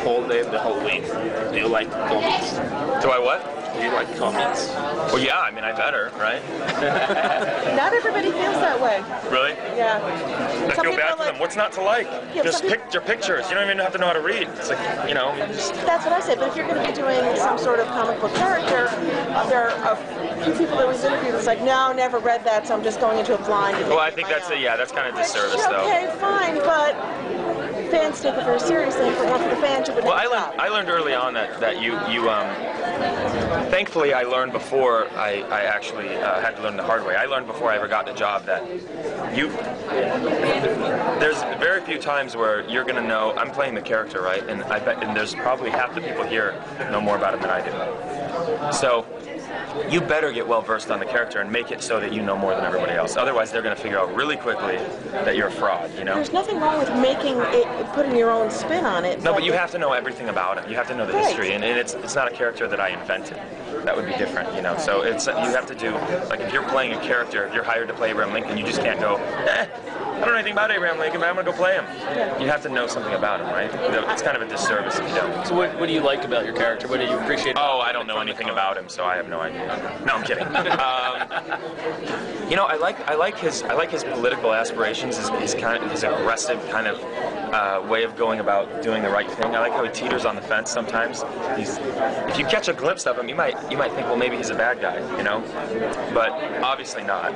whole day, the whole week, do you like comics? Do I what? Do you like comics? Well, yeah, I mean, I better, right? Not everybody feels that way. Really? Yeah. I feel bad for them. What's not to like? Yeah, Just picture pictures. You don't even have to know how to read. It's like, you know. That's what I said, but if you're going to be doing some sort of comic book character, there are a few people that we've interviewed that's like, no, never read that, so I'm just going into it blind. Well, I think that's that's kind of disservice, though. Okay, fine, but fans take it very seriously, and for the fans, you would I learned early on that you thankfully I learned before I actually had to learn the hard way. I learned before I ever got the job that there's very few times where you're gonna know I'm playing the character, right? And I bet there's probably half the people here know more about him than I do. So you better get well versed on the character and make it so that you know more than everybody else. Otherwise, they're going to figure out really quickly that you're a fraud. You know. There's nothing wrong with putting your own spin on it. No, but you have to know everything about him. You have to know the history, and it's not a character that I invented. That would be different, you know. So you have to do, like, if you're playing a character, if you're hired to play Abraham Lincoln, you just can't go, I don't know anything about Abraham Lincoln, but I'm going to go play him. Yeah. You have to know something about him, right? It's kind of a disservice if you don't. So what do you like about your character? What do you appreciate? Oh, I don't know anything about him, so I have no idea. No, I'm kidding. You know, I like his political aspirations, his aggressive kind of way of going about doing the right thing. I like how he teeters on the fence sometimes. If you catch a glimpse of him, you might think, well, maybe he's a bad guy, you know, but obviously not.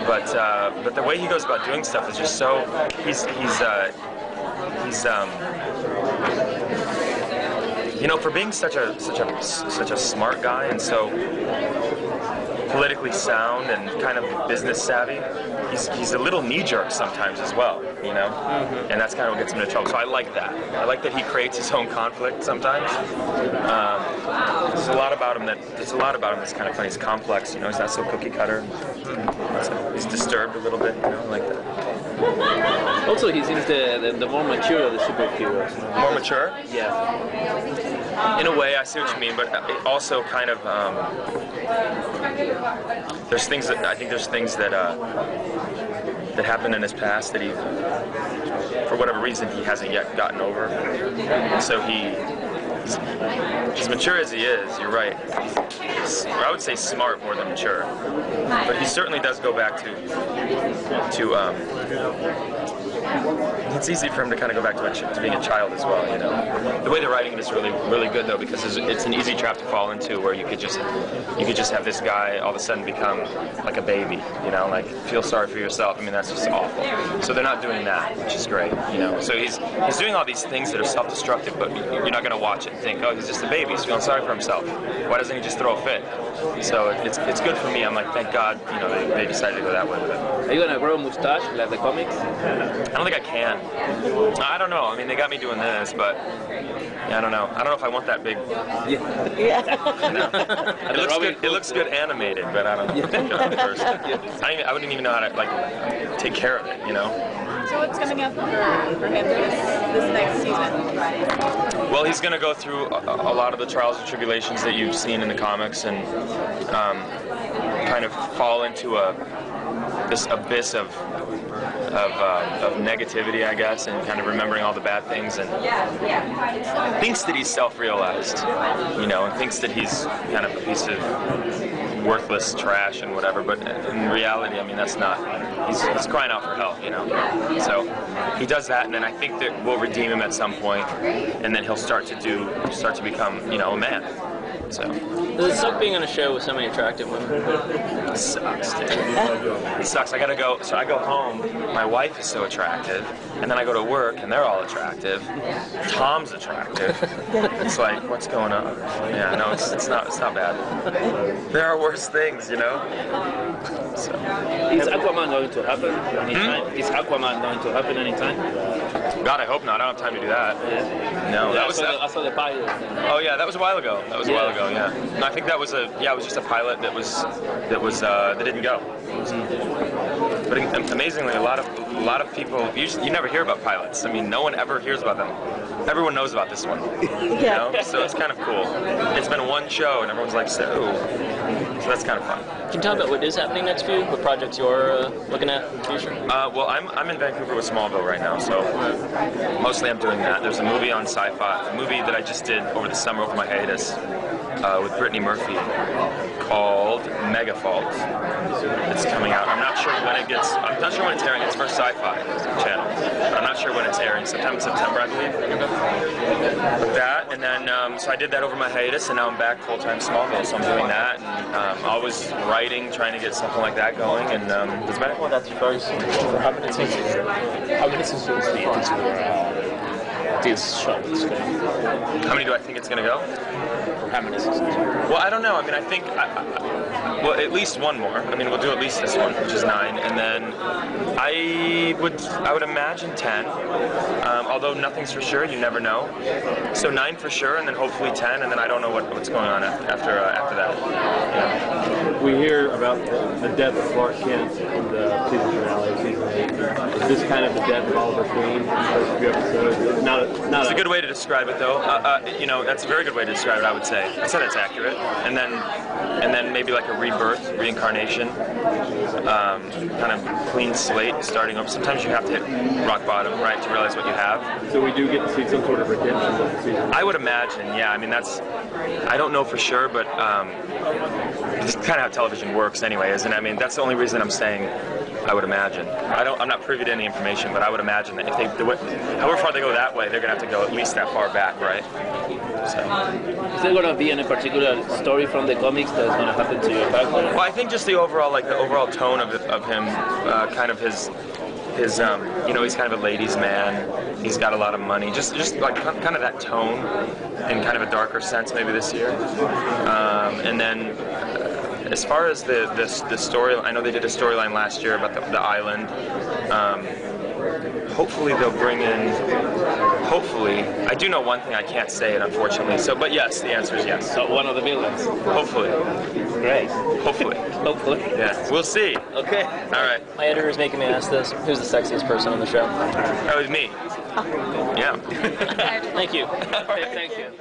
But the way he goes about doing stuff is just so you know, for being such a smart guy and so politically sound and kind of business savvy, he's a little knee-jerk sometimes as well, you know, and that's kind of what gets him into trouble. So I like that. I like that he creates his own conflict sometimes. There's a lot about him that's kind of funny. He's complex, you know. He's not so cookie cutter. He's disturbed a little bit, you know. I like that. Also, he seems the more mature of the superheroes. More mature? Yeah. In a way, I see what you mean, but also kind of there's things that that happened in his past that he, for whatever reason, he hasn't yet gotten over. And so as mature as he is, you're right. I would say smart more than mature, but he certainly does go back to it's easy for him to kind of go back to being a child as well, you know. The way they're writing it is really, really good though, because it's an easy trap to fall into where you could just have this guy all of a sudden become like a baby, you know, like feel sorry for yourself. I mean, that's just awful. So they're not doing that, which is great, you know. So he's doing all these things that are self-destructive, but you're not going to watch it and think, oh, he's just a baby, he's feeling sorry for himself. Why doesn't he just throw a fit? So it's good for me. I'm like, thank God, you know, they decided to go that way with it. Are you gonna grow a mustache like the comics? I don't think I can. I don't know. I mean, they got me doing this, but yeah, I don't know. I don't know if I want that big. Yeah. You know? It looks good animated, but I don't know. I wouldn't even know how to like take care of it, you know. So what's coming up for him this next season? Well, he's going to go through a lot of the trials and tribulations that you've seen in the comics, and kind of fall into this abyss of negativity, I guess, and kind of remembering all the bad things, and thinks that he's self-realized, you know, and thinks that he's kind of a piece of worthless trash and whatever, but in reality, I mean, that's not, he's crying out for help, you know. So he does that, and then I think that we'll redeem him at some point, and then he'll start to become, you know, a man. So. Does it suck being on a show with so many attractive women? It sucks, dude. It sucks. I gotta go. So I go home. My wife is so attractive, and then I go to work, and they're all attractive. Tom's attractive. It's like, what's going on? Yeah, no, it's not bad. There are worse things, you know. So. Is Aquaman going to happen anytime? Is Aquaman going to happen anytime? God, I hope not. I don't have time to do that. Yeah. No, yeah, I saw the pilot. Oh yeah, that was a while ago. That was a while ago. Yeah. And I think that was it was just a pilot that didn't go. But amazingly, a lot of a lot of people, you never hear about pilots. I mean, no one ever hears about them. Everyone knows about this one, you know? So it's kind of cool. It's been one show, and everyone's like, so that's kind of fun. Can you tell me about what is happening next for you? What projects you're looking at in the future? Well, I'm in Vancouver with Smallville right now, so mostly I'm doing that. There's a movie on Sci-Fi, a movie that I just did over the summer over my hiatus with Brittany Murphy called Mega Fault. It's coming out. I'm not sure when it's airing. It's for Sci-Fi channel. I'm not sure when it's airing. September, I believe. That, and then so I did that over my hiatus, and now I'm back full-time Smallville. So I'm doing that, and always writing, trying to get something like that going, and it's back. Well, that's very soon. How many seasons do you think this show is going to go? How many do I think it's going to go? How many seasons? Well, I don't know. I mean, I think, well, at least one more. I mean, we'll do at least this one, which is 9, and then I would imagine 10. Although nothing's for sure, you never know. So 9 for sure, and then hopefully 10, and then I don't know what's going on after that. Yeah. We hear about the death of Clark Kent in the season finale of season 8. Is this kind of the death of Oliver Queen in the first few episodes? It's a good way to describe it, though. You know, that's a very good way to describe it, I would say. I'd say that's accurate. And then maybe like a rebirth, reincarnation, kind of clean slate, starting over. Sometimes you have to hit rock bottom, right, to realize what you have. So we do get to see some sort of redemption of the season. I would imagine, yeah. I mean, I don't know for sure, but this is kind of how television works anyway, isn't it? I mean, that's the only reason I'm saying I would imagine. I'm not privy to any information, but I would imagine that however far they go that way, they're going to have to go at least that far back, right? So. Is there going to be any particular story from the comics that's going to happen to your character? Well, I think just the overall tone of him, kind of his you know, he's kind of a ladies' man. He's got a lot of money. Just like kind of that tone, in kind of a darker sense maybe this year. And then as far as the story, I know they did a storyline last year about the island. Hopefully they'll bring in. Hopefully, I do know one thing. I can't say it, unfortunately. So, but yes, the answer is yes. So one of the villains. Hopefully. Great. Hopefully. Hopefully. Yeah. We'll see. Okay. All right. My editor is making me ask this. Who's the sexiest person on the show? That was me. Yeah. Thank you. Okay, thank you.